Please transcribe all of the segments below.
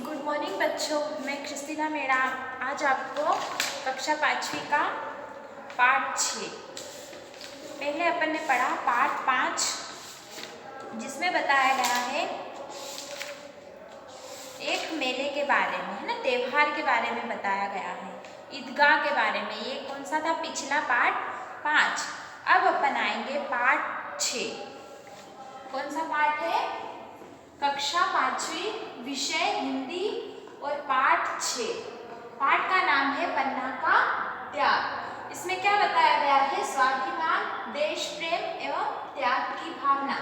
Good morning बच्चों, मैं Christina madam आज आपको कक्षा 5वीं का पाठ 6 पहले अपन ने पढ़ा पाठ 5 जिसमें बताया गया है एक मेले के बारे में, है ना, त्योहार के बारे में बताया गया है, ईदगाह के बारे में। ये कौन सा था? पिछला पाठ 5। अब अपन आएंगे पाठ 6। कौन सा पाठ है? कक्षा 5वीं, विषय हिंदी और पाठ 6। पाठ का नाम है पन्ना का त्याग। इसमें क्या बताया गया है? स्वाभिमान, देश प्रेम एवं त्याग की भावना।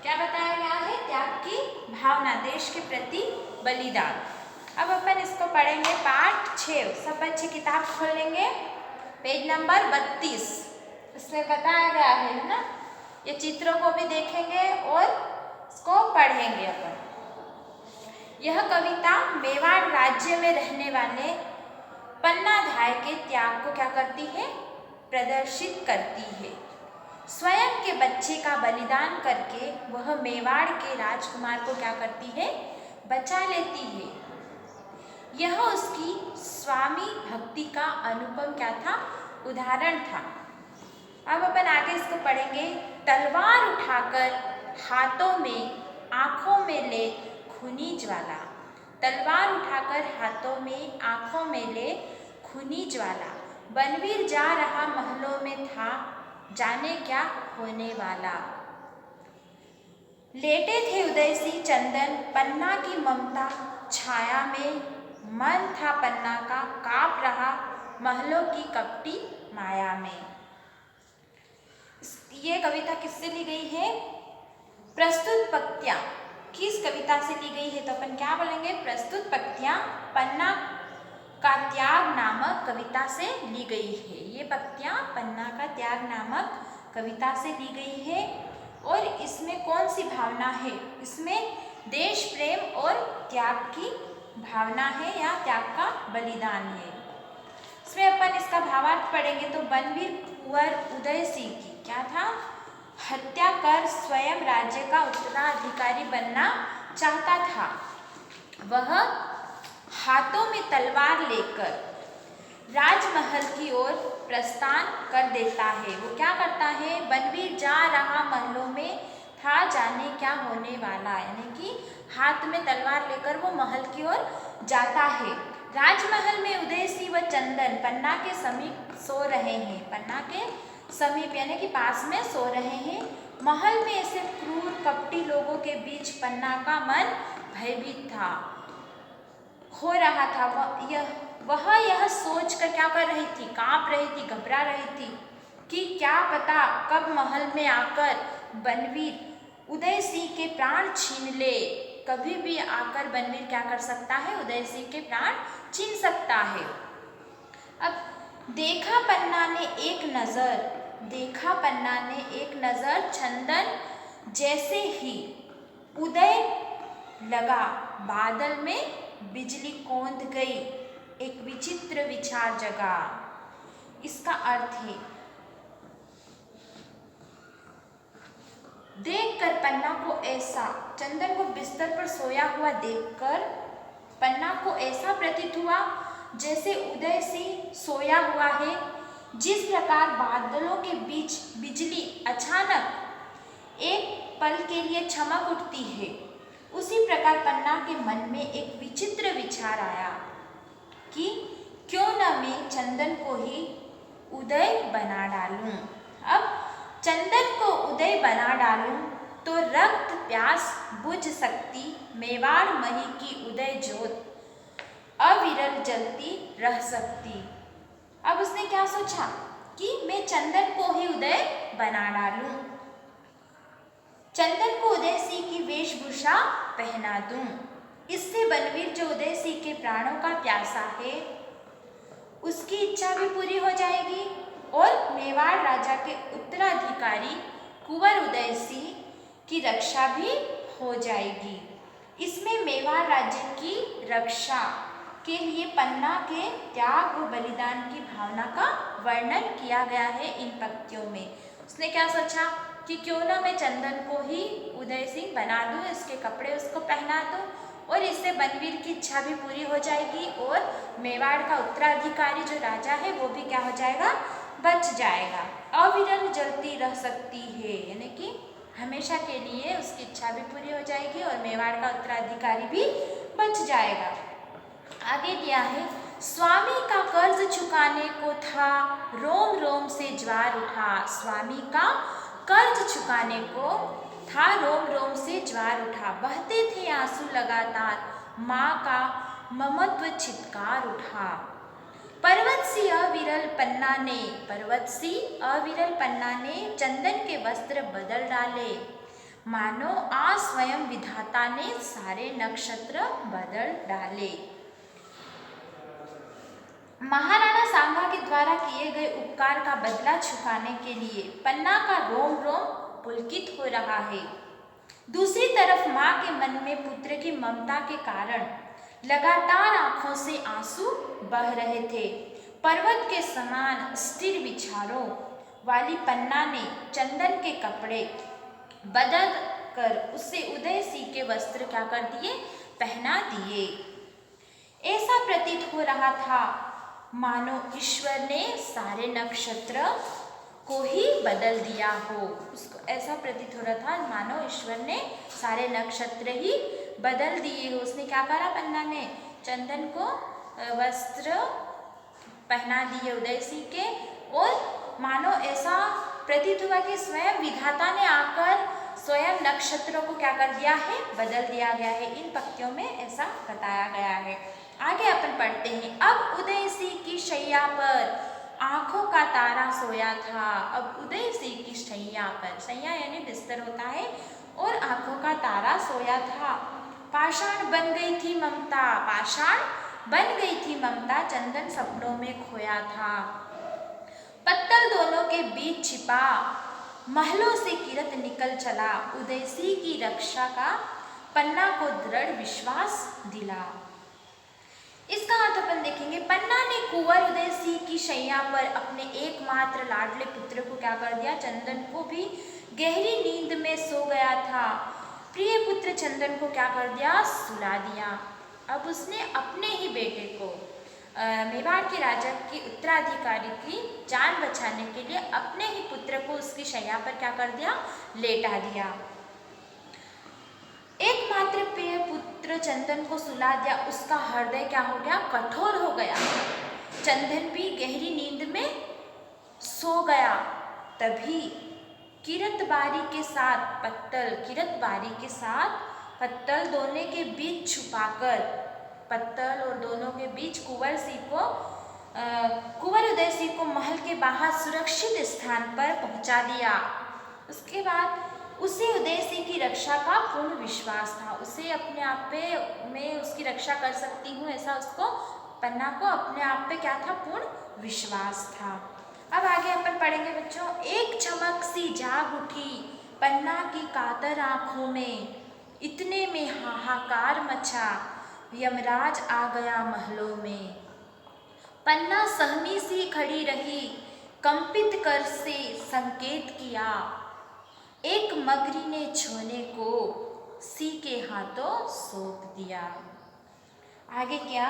क्या बताया गया है? त्याग की भावना, देश के प्रति बलिदान। अब अपन इसको पढ़ेंगे पाठ 6। सब बच्चे किताब खोल लेंगे, पेज नंबर 32। इसमें बताया गया है ना, ये चित्रों को भी देखेंगे और इसको पढ़ेंगे अपन। यह कविता मेवाड़ राज्य में रहने वाले पन्नाधाय के त्याग को क्या करती है? प्रदर्शित करती है। स्वयं के बच्चे का बलिदान करके वह मेवाड़ के राजकुमार को क्या करती है? बचा लेती है। यह उसकी स्वामी भक्ति का अनुपम क्या था? उदाहरण था। अब अपन आगे इसको पढ़ेंगे। तलवार उठाकर हाथों में आंखों में ले खूनी ज्वाला। तलवार उठाकर हाथों में आंखों में ले खूनी ज्वाला। बनवीर जा रहा महलों में था, जाने क्या होने वाला। लेटे थे उदय सिंह चंदन पन्ना की ममता छाया में। मन था पन्ना का कांप रहा महलों की कपटी माया में। ये कविता किससे ली गई है? प्रस्तुत पंक्तियां किस कविता से ली गई है? तो अपन क्या बोलेंगे? प्रस्तुत पंक्तियां पन्ना का त्याग नामक कविता से ली गई है। ये पंक्तियां पन्ना का त्याग नामक कविता से ली गई है। और इसमें कौन सी भावना है? इसमें देश प्रेम और त्याग की भावना है या त्याग का बलिदान है। इसमें अपन इसका भावार्थ पढ़ेंगे तो बनवीर कुंवर उदय सिंह की क्या था? हत्या कर स्वयं राज्य का उत्तराधिकारी बनना चाहता था। वह हाथों में तलवार लेकर राजमहल की ओर प्रस्थान कर देता है। वो क्या करता है? बनवीर जा रहा महलों में था, जाने क्या होने वाला, यानी कि हाथ में तलवार लेकर वो महल की ओर जाता है। राजमहल में उदय सिंह व चंदन पन्ना के समीप सो रहे हैं। पन्ना के समीप यानी कि पास में सो रहे हैं। महल में ऐसे क्रूर कपटी लोगों के बीच पन्ना का मन भयभीत था, हो रहा था। वह यह सोच कर क्या कर रही थी? कांप रही थी, घबरा रही थी कि क्या पता कब महल में आकर बनवीर उदय सिंह के प्राण छीन ले। कभी भी आकर बनवीर क्या कर सकता है? उदय सिंह के प्राण छीन सकता है। अब देखा पन्ना ने एक नजर चंदन जैसे ही उदय लगा, बादल में बिजली कौंध गई, एक विचित्र विचार जगा। इसका अर्थ है देखकर पन्ना को ऐसा, चंदन को बिस्तर पर सोया हुआ देखकर पन्ना को ऐसा प्रतीत हुआ जैसे उदय सिंह सोया हुआ है। जिस प्रकार बादलों के बीच बिजली अचानक एक पल के लिए चमक उठती है, उसी प्रकार पन्ना के मन में एक विचित्र विचार आया कि क्यों न मैं चंदन को ही उदय बना डालूं। अब चंदन को उदय बना डालूं तो रक्त प्यास बुझ सकती, मेवाड़ मही की उदय ज्योत अविरल जलती रह सकती। अब उसने क्या सोचा कि मैं चंदन को ही उदय बना डालूं, चंदन को उदय सिंह की वेशभूषा पहना दूं। इससे बनवीर जो उदय सिंह के प्राणों का प्यासा है, उसकी इच्छा भी पूरी हो जाएगी और मेवाड़ राजा के उत्तराधिकारी कुंवर उदय सिंह की रक्षा भी हो जाएगी। इसमें मेवाड़ राज्य की रक्षा के लिए पन्ना के त्याग व बलिदान की भावना का वर्णन किया गया है इन पंक्तियों में। उसने क्या सोचा कि क्यों ना मैं चंदन को ही उदय सिंह बना दूं, इसके कपड़े उसको पहना दूं और इससे बनवीर की इच्छा भी पूरी हो जाएगी और मेवाड़ का उत्तराधिकारी जो राजा है वो भी क्या हो जाएगा, बच जाएगा। अविरल जलती रह सकती है, यानी कि हमेशा के लिए उसकी इच्छा भी पूरी हो जाएगी और मेवाड़ का उत्तराधिकारी भी बच जाएगा। आगे क्या है, स्वामी का कर्ज चुकाने को था, रोम रोम से ज्वार उठा। स्वामी का कर्ज चुकाने को था, रोम रोम से ज्वार उठा। बहते थे आंसू लगातार, माँ का ममत्व चित्कार उठा। पर्वतसी अविरल पन्ना ने चंदन के वस्त्र बदल डाले। मानो आ स्वयं विधाता ने सारे नक्षत्र बदल डाले। महाराणा सांगा के द्वारा किए गए उपकार का बदला चुकाने के लिए पन्ना का रोम रोम पुलकित हो रहा है। दूसरी तरफ माँ के मन में पुत्र की ममता के कारण लगातार आंखों से आंसू बह रहे थे। पर्वत के समान स्थिर विचारों वाली पन्ना ने चंदन के कपड़े बदल कर उसे उदय सिंह के वस्त्र क्या कर दिए, पहना दिए। ऐसा प्रतीत हो रहा था मानो ईश्वर ने सारे नक्षत्र को ही बदल दिया हो। उसको ऐसा प्रतीत हो रहा था मानो ईश्वर ने सारे नक्षत्र ही बदल दिए हो। उसने क्या करा, पन्ना ने चंदन को वस्त्र पहना दिए उदय सिंह के, और मानो ऐसा प्रतीत हुआ कि स्वयं विधाता ने आकर स्वयं नक्षत्रों को क्या कर दिया है, बदल दिया गया है। इन पंक्तियों में ऐसा बताया गया है। आगे अपन पढ़ते हैं। अब उदय सिंह की शैया पर आंखों का तारा सोया था। अब उदय सिंह की शैया पर, शैया यानी बिस्तर होता है, और आंखों का तारा सोया था। पाषाण बन गई थी ममता, चंदन सपनों में खोया था। पत्तल दोनों के बीच छिपा, महलों से किरत निकल चला। उदय सिंह की रक्षा का पन्ना को दृढ़ विश्वास दिला। इसका अर्थ अपन देखेंगे। पन्ना ने कुंवर उदय सिंह की शैया पर अपने एकमात्र लाडले पुत्र को क्या कर दिया, चंदन को भी गहरी नींद में सो गया था। प्रिय पुत्र चंदन को क्या कर दिया, सुला दिया। अब उसने अपने ही बेटे को मेवाड़ के राजा के उत्तराधिकारी की जान बचाने के लिए अपने ही पुत्र को उसकी शैया पर क्या कर दिया, लेटा दिया। एकमात्र प्रिय पुत्र चंदन को सुला दिया, उसका हृदय क्या हो गया, कठोर हो गया। चंदन भी गहरी नींद में सो गया। तभी किरतबारी के साथ पत्तल दोनों के बीच छुपाकर, पत्तल और दोनों के बीच कुंवर उदय सिंह को महल के बाहर सुरक्षित स्थान पर पहुंचा दिया। उसके बाद उसे उदय सिंह की रक्षा का पूर्ण विश्वास था। उसे अपने आप पे मैं उसकी रक्षा कर सकती हूँ, ऐसा उसको, पन्ना को अपने आप पे क्या था, पूर्ण विश्वास था। अब आगे अपन पढ़ेंगे बच्चों। एक चमक सी जाग उठी पन्ना की कातर आंखों में, इतने में हाहाकार मचा, यमराज आ गया महलों में। पन्ना सहमी सी खड़ी रही, कंपित कर से संकेत किया। एक मगरी ने छोने को सी के हाथों सौंप दिया। आगे क्या,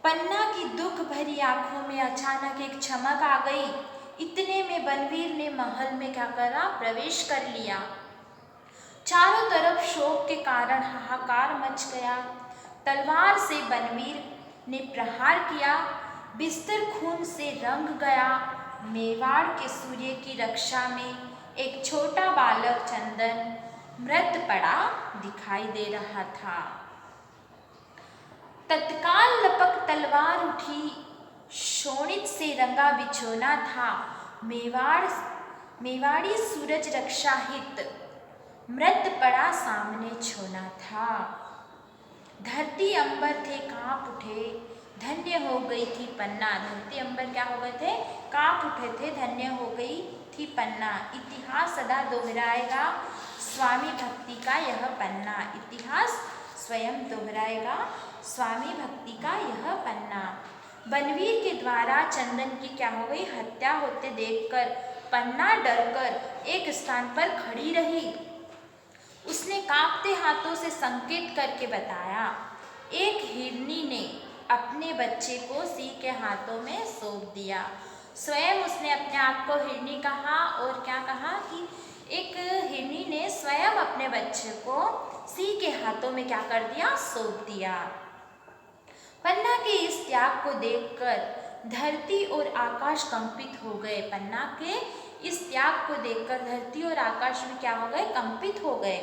पन्ना की दुख भरी आंखों में अचानक एक चमक आ गई। इतने में बनवीर ने महल में क्या करा, प्रवेश कर लिया। चारों तरफ शोक के कारण हाहाकार मच गया। तलवार से बनवीर ने प्रहार किया, बिस्तर खून से रंग गया। मेवाड़ के सूर्य की रक्षा में एक छोटा बालक चंदन मृत पड़ा दिखाई दे रहा था। तत्काल लपक तलवार उठी, शोणित से रंगा बिछोना था। मेवाड़ी सूरज रक्षा हित मृत पड़ा सामने छोना था। धरती अंबर थे कांप उठे, धन्य हो गई थी पन्ना। धरती अंबर क्या हो गए थे, कांप उठे थे, धन्य हो गई थी पन्ना। इतिहास सदा दोहराएगा स्वामी भक्ति का यह पन्ना। इतिहास स्वयं दोहराएगा स्वामी भक्ति का यह पन्ना। बनवीर के द्वारा चंदन की क्या हो गई, हत्या होते देखकर पन्ना डरकर एक स्थान पर खड़ी रही। उसने कांपते हाथों से संकेत करके बताया। एक हिरनी ने अपने बच्चे को सिंह के हाथों में सौंप दिया। स्वयं उसने अपने आप को हिरनी कहा और क्या कहा कि एक हिरनी ने स्वयं अपने बच्चे को सिंह के हाथों में क्या कर दिया, सौंप दिया। पन्ना के इस त्याग को देखकर धरती और आकाश कंपित हो गए। पन्ना के इस त्याग को देखकर धरती और आकाश भी क्या हो गए, कंपित हो गए।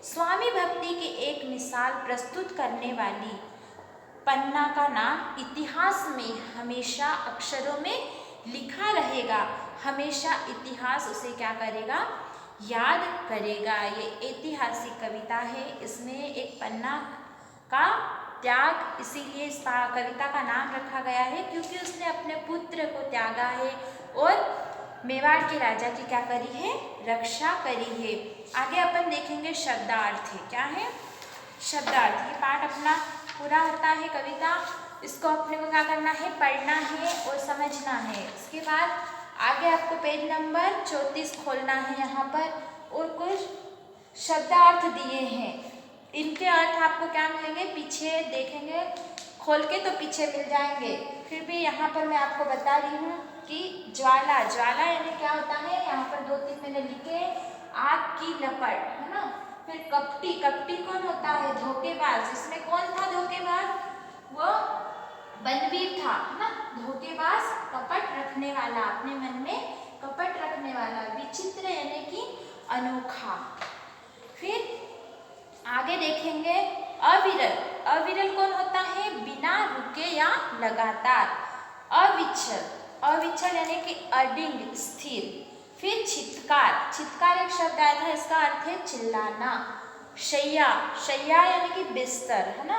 स्वामी भक्ति की एक मिसाल प्रस्तुत करने वाली पन्ना का नाम इतिहास में हमेशा अक्षरों में लिखा रहेगा। हमेशा इतिहास उसे क्या करेगा, याद करेगा। ये ऐतिहासिक कविता है। इसमें एक पन्ना का त्याग, इसीलिए इस कविता का नाम रखा गया है क्योंकि उसने अपने पुत्र को त्यागा है और मेवाड़ के राजा की क्या करी है, रक्षा करी है। आगे अपन देखेंगे शब्दार्थ है। क्या है, शब्दार्थ। ये पाठ अपना पूरा होता है कविता। इसको अपने को क्या करना है, पढ़ना है और समझना है। इसके बाद आगे आपको पेज नंबर 34 खोलना है यहाँ पर और कुछ शब्दार्थ दिए हैं। इनके अर्थ आपको क्या मिलेंगे, पीछे देखेंगे खोल के तो पीछे मिल जाएंगे। फिर भी यहाँ पर मैं आपको बता रही हूँ कि ज्वाला, ज्वाला यानी क्या होता है, यहाँ पर 2-3 मैंने लिखे, आग की लपट, है ना। फिर कपटी, कपटी कौन होता है, धोखेबाज। इसमें कौन था धोखेबाज, वो बनवीर था, है ना। धोखेबाज, कपट रखने वाला, अपने मन में कपट रखने वाला। विचित्र यानी कि अनोखा। फिर आगे देखेंगे अविरल। अविरल कौन होता है, बिना रुके या लगातार। अविचल, अविचल यानी कि अडिंग, स्थिर। फिर छित्कार, छित्कार एक शब्द आया था, इसका अर्थ है चिल्लाना। शैया, शैया यानी कि बिस्तर, है ना।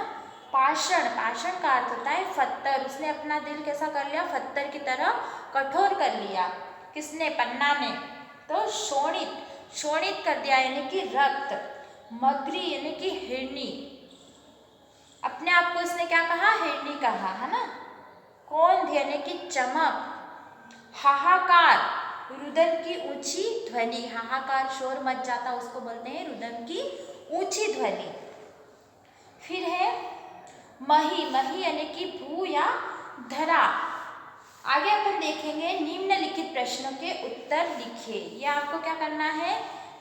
पाषाण, पाषाण का अर्थ होता है पत्थर। उसने अपना दिल कैसा कर लिया, पत्थर की तरह कठोर कर लिया। किसने, पन्ना ने। तो शोणित, शोणित कर दिया यानी कि रक्त। मगरी यानी कि हिरनी, अपने आप को इसने क्या कहा, हिरनी कहा, है ना। कौंध यानी कि चमक। हाहाकार, रुदन की ऊंची ध्वनि। हाहाकार, शोर मच जाता, उसको बोलते हैं रुदन की ऊंची ध्वनि। फिर है मही, मही यानी कि भू या धरा। आगे अपन देखेंगे निम्नलिखित प्रश्नों के उत्तर लिखिए। ये आपको क्या करना है,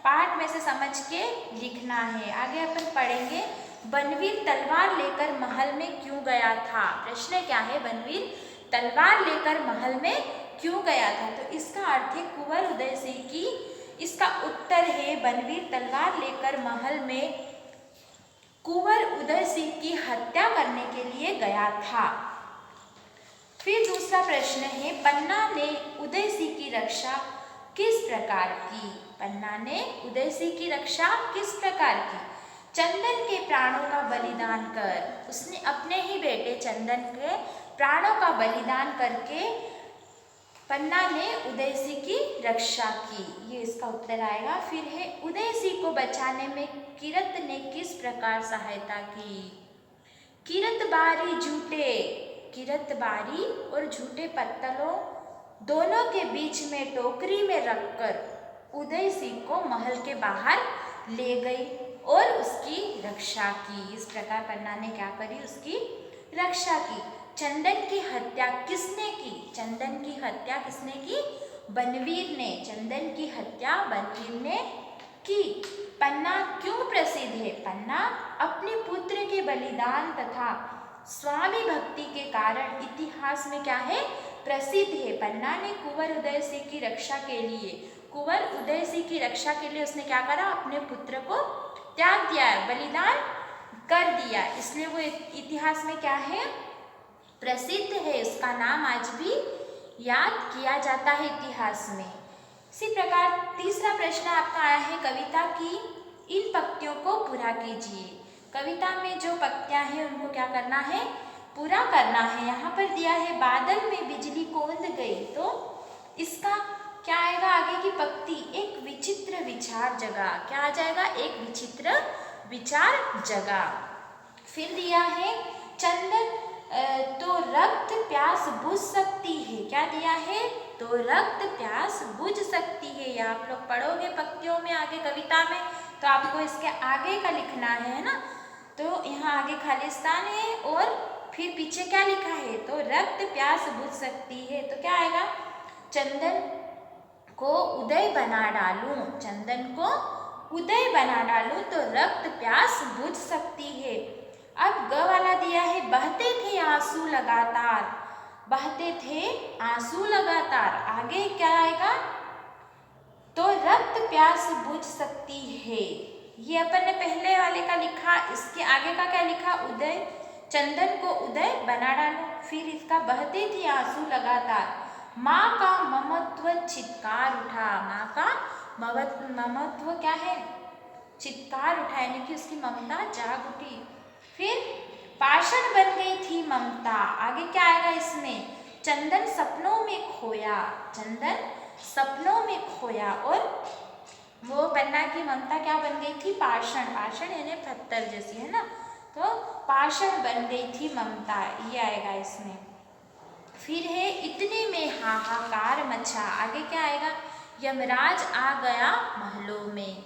पाठ में से समझ के लिखना है। आगे अपन पढ़ेंगे बनवीर तलवार लेकर महल में क्यों गया था। प्रश्न क्या है, बनवीर तलवार लेकर महल में क्यों गया था। तो इसका अर्थ है कुंवर उदय सिंह की, इसका उत्तर है बनवीर तलवार लेकर महल में कुंवर उदय सिंह की हत्या करने के लिए गया था। फिर दूसरा प्रश्न है पन्ना ने उदय सिंह की रक्षा किस प्रकार की। पन्ना ने उदय सिंह की रक्षा किस प्रकार की। चंदन के प्राणों का बलिदान कर, उसने अपने ही बेटे चंदन के प्राणों का बलिदान करके पन्ना ने उदय सिंह की रक्षा की। ये इसका उत्तर आएगा। फिर है उदय सिंह को बचाने में किरत ने किस प्रकार सहायता की। किरतबारी झूठे, किरतबारी और झूठे पत्तलों दोनों के बीच में टोकरी में रखकर उदय सिंह को महल के बाहर ले गई और उसकी रक्षा की। इस प्रकार पन्ना ने क्या करी, उसकी रक्षा की। चंदन की हत्या किसने की। चंदन की हत्या किसने की, बनवीर ने। चंदन की हत्या बनवीर ने की। पन्ना क्यों प्रसिद्ध है। पन्ना अपने पुत्र के बलिदान तथा स्वामी भक्ति के कारण इतिहास में क्या है, प्रसिद्ध है। पन्ना ने कुंवर उदय सिंह की रक्षा के लिए, कुंवर उदय सिंह की रक्षा के लिए उसने क्या करा, अपने पुत्र को त्याग दिया, बलिदान कर दिया, इसलिए वो इतिहास में क्या है, प्रसिद्ध है। उसका नाम आज भी याद किया जाता है इतिहास में। इसी प्रकार तीसरा प्रश्न आपका आया है, कविता की इन पंक्तियों को पूरा कीजिए। कविता में जो पंक्तियां हैं उनको क्या करना है, पूरा करना है। यहाँ पर दिया है बादल में बिजली कौंध गई, तो इसका क्या आएगा आगे की पंक्ति, एक विचित्र विचार जगा। क्या आ जाएगा, एक विचित्र विचार जगा। फिर दिया है चंदन तो रक्त प्यास बुझ सकती है। क्या दिया है, तो रक्त प्यास बुझ सकती है। ये आप लोग पढ़ोगे पंक्तियों में आगे कविता में तो आपको इसके आगे का लिखना है ना। तो यहाँ आगे खालिस्तान है और फिर पीछे क्या लिखा है, तो रक्त प्यास बुझ सकती है, तो क्या आएगा, चंदन को उदय बना डालूं, चंदन को उदय बना डालूं तो रक्त प्यास बुझ सकती है। अब ग वाला दिया है, बहते थे आंसू लगातार, बहते थे आंसू लगातार, आगे क्या आएगा, तो रक्त प्यास बुझ सकती है। ये अपन ने पहले वाले का लिखा, इसके आगे का क्या लिखा, उदय, चंदन को उदय बना डालो, फिर इसका बहते थे आंसू लगातार, माँ का ममत्व चित्कार उठा, माँ का ममत्व क्या है, चित्कार उठा, यानी कि उसकी ममता जाग उठी। फिर पाषाण बन गई थी ममता, आगे क्या आएगा इसमें, चंदन सपनों में खोया, चंदन सपनों में खोया, और वो पन्ना की ममता क्या बन गई थी, पाषाण, पाषाण यानी पत्थर जैसी है ना, तो पाषाण बन गई थी ममता, ये आएगा इसमें। फिर है इतने में हाहाकार मचा, आगे क्या आएगा, यमराज आ गया महलों में,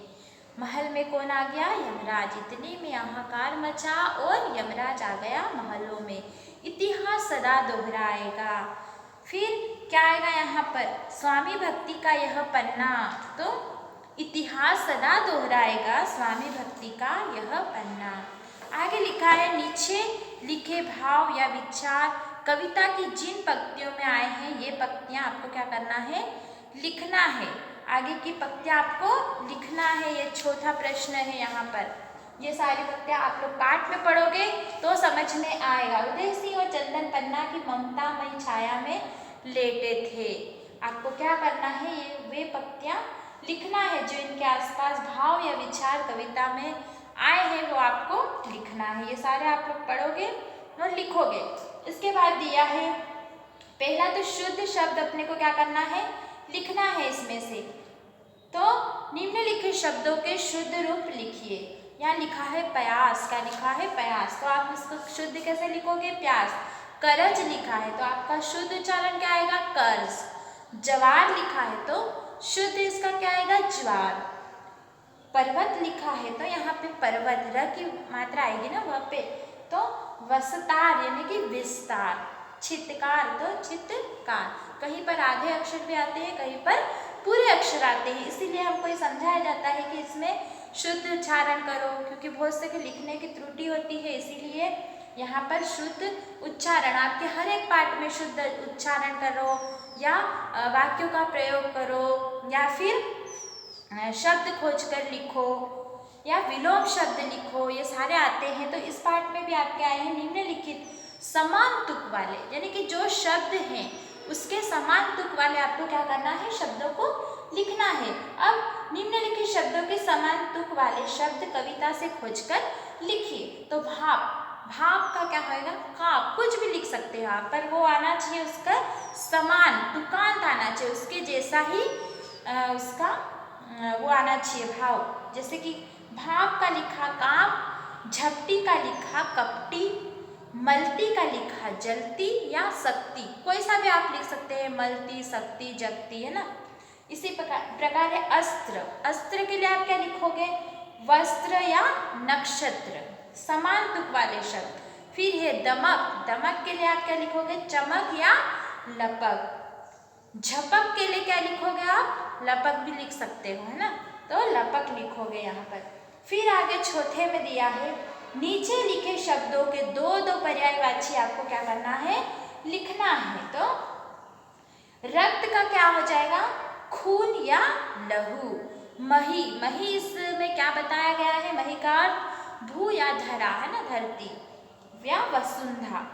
महल में कौन आ गया, यमराज, इतने में हाहाकार मचा और यमराज आ गया महलों में, इतिहास सदा दोहराएगा। फिर क्या आएगा यहाँ पर, स्वामी भक्ति का यह पन्ना, तो इतिहास सदा दोहराएगा स्वामी भक्ति का यह पन्ना। आगे लिखा है, नीचे लिखे भाव या विचार कविता की जिन पंक्तियों में आए हैं, ये पंक्तियाँ आपको क्या करना है, लिखना है, आगे की पंक्तियाँ आपको लिखना है, ये चौथा प्रश्न है यहाँ पर। ये सारी पंक्तियाँ आप लोग पाठ में पढ़ोगे तो समझ में आएगा। उदय सिंह और चंदन पन्ना की ममतामयी छाया में लेटे थे, आपको क्या करना है, ये वे पंक्तियाँ लिखना है जो इनके आसपास भाव या विचार कविता में आए हैं, वो आपको लिखना है। ये सारे आप लोग पढ़ोगे और लिखोगे। इसके बाद दिया है, पहला तो शुद्ध शब्द अपने को क्या करना है, लिखना है इसमें से, तो निम्नलिखित शब्दों के शुद्ध रूप लिखिए। यहाँ लिखा है प्यास, क्या लिखा है, प्यास, तो आप इसको शुद्ध कैसे लिखोगे, प्यास। करज लिखा है तो आपका शुद्ध उच्चारण क्या आएगा, कर्ज। जवार लिखा है तो शुद्ध इसका क्या आएगा, ज्वार। पर्वत लिखा है तो यहाँ पे पर्वत, र की मात्रा आएगी ना वहाँ पे, तो वस्तार यानी कि विस्तार। चित्कार तो चित्तकार, कहीं पर आधे अक्षर भी आते हैं, कहीं पर पूरे अक्षर आते हैं, इसीलिए हमको ये समझाया जाता है कि इसमें शुद्ध उच्चारण करो, क्योंकि बहुत से के लिखने की त्रुटि होती है, इसीलिए यहाँ पर शुद्ध उच्चारण, आपके हर एक पाठ में शुद्ध उच्चारण करो, या वाक्यों का प्रयोग करो, या फिर शब्द खोजकर लिखो, या विलोम शब्द लिखो, ये सारे आते हैं। तो इस पाठ में भी आपके आए हैं निम्नलिखित समान तुक वाले, यानी कि जो शब्द हैं उसके समान तुक वाले आपको क्या करना है, शब्दों को लिखना है। अब निम्नलिखित शब्दों के समान तुक वाले शब्द कविता से खोजकर लिखिए। तो भाव, भाव का क्या होएगा, काव, कुछ भी लिख सकते हो आप, पर वो आना चाहिए उसका समान, तुकांत आना चाहिए, उसके जैसा ही उसका वो आना चाहिए भाव। जैसे कि भाव का लिखा काम, झपटी का लिखा कपटी, मलती का लिखा जलती या सकती, कोई सा भी आप लिख सकते हैं, मलती, सकती, जगती, है ना। इसी प्रकार है अस्त्र, अस्त्र के लिए आप क्या लिखोगे, वस्त्र या नक्षत्र, समान तुक वाले शब्द। फिर है दमक, दमक के लिए आप क्या लिखोगे, चमक या लपक। झपक के लिए क्या लिखोगे आप, लपक भी लिख सकते हो, है ना, तो लपक लिखोगे यहाँ पर। फिर आगे चौथे में दिया है, नीचे लिखे शब्दों के दो दो पर्यायवाची आपको क्या करना है, लिखना है। तो रक्त का क्या हो जाएगा, खून या लहू। मही, मही इसमें क्या बताया गया है, मही का अर्थ भू या धरा, है ना, धरती, या वसुंधरा।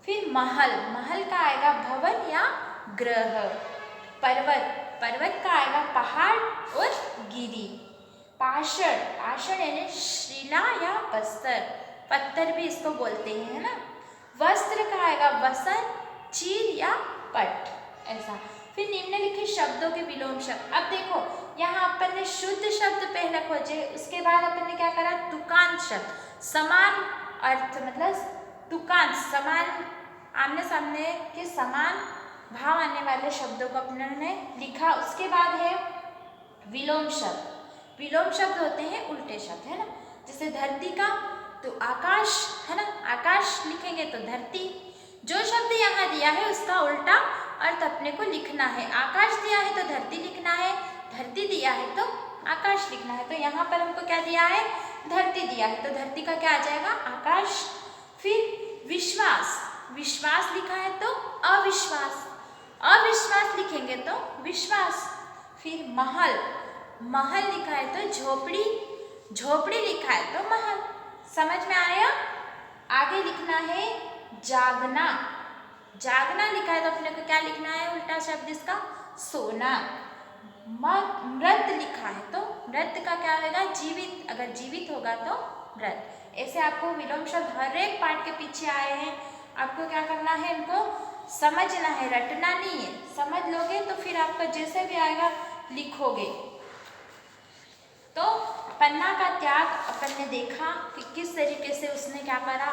फिर महल, महल का आएगा भवन या ग्रह। पर्वत, पर्वत का आएगा पहाड़ और गिरी। पाषाण, पाषाण यानी शिला या पत्थर, पत्थर भी इसको बोलते हैं, है ना। वस्त्र का आएगा वसन, चीर या पट, ऐसा। फिर निम्नलिखित शब्दों के विलोम शब्द। अब देखो यहाँ अपन ने शुद्ध शब्द पहले खोजे, उसके बाद अपन ने क्या करा, तुकांत शब्द, समान अर्थ मतलब तुकांत, समान आमने सामने के समान भाव आने वाले शब्दों को अपने ने लिखा। उसके बाद है विलोम शब्द। विलोम शब्द होते हैं उल्टे शब्द, है ना। जैसे धरती का तो आकाश, है ना, आकाश लिखेंगे तो धरती। जो शब्द यहाँ दिया है उसका उल्टा अर्थ अपने को लिखना है। आकाश दिया है तो धरती लिखना है, धरती दिया है तो आकाश लिखना है। तो यहाँ पर हमको क्या दिया है, धरती दिया है तो धरती का क्या आ जाएगा, आकाश। फिर विश्वास, विश्वास लिखा है तो अविश्वास, अविश्वास लिखेंगे तो विश्वास। फिर महल, महल लिखा है तो झोपड़ी, झोपड़ी लिखा है तो महल। समझ में आया। आगे लिखना है जागना, जागना लिखा है तो अपने को क्या लिखना है, उल्टा शब्द इसका सोना। मृत लिखा है तो मृत का क्या होगा, जीवित, अगर जीवित होगा तो मृत। ऐसे आपको विलोम शब्द हर एक पाठ के पीछे आए हैं, आपको क्या करना है, इनको समझना है, रटना नहीं है। समझ लोगे तो फिर आपका जैसे भी आएगा लिखोगे। तो पन्ना का त्याग अपन ने देखा कि किस तरीके से उसने क्या करा,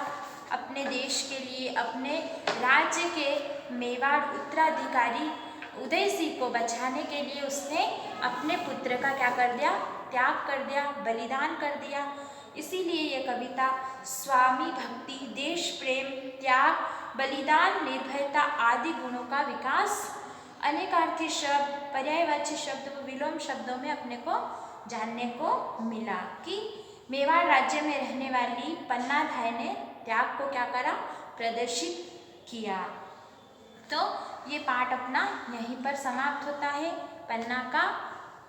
अपने देश के लिए, अपने राज्य के मेवाड़ उत्तराधिकारी उदय सिंह को बचाने के लिए उसने अपने पुत्र का क्या कर दिया, त्याग कर दिया, बलिदान कर दिया। इसीलिए ये कविता स्वामी भक्ति, देश प्रेम, त्याग, बलिदान, निर्भयता आदि गुणों का विकास, अनेकार्थी शब्द, पर्यायवाची शब्द व विलोम शब्दों में अपने को जानने को मिला कि मेवाड़ राज्य में रहने वाली पन्नाधाय ने त्याग को क्या करा, प्रदर्शित किया। तो ये पाठ अपना यहीं पर समाप्त होता है, पन्ना का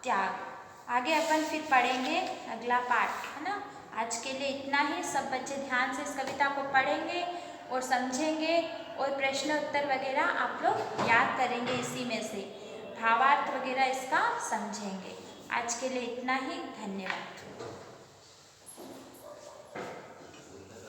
त्याग। आगे अपन फिर पढ़ेंगे अगला पाठ, है ना। आज के लिए इतना ही। सब बच्चे ध्यान से इस कविता को पढ़ेंगे और समझेंगे और प्रश्न उत्तर वगैरह आप लोग याद करेंगे, इसी में से भावार्थ वगैरह इसका समझेंगे। आज के लिए इतना ही। धन्यवाद।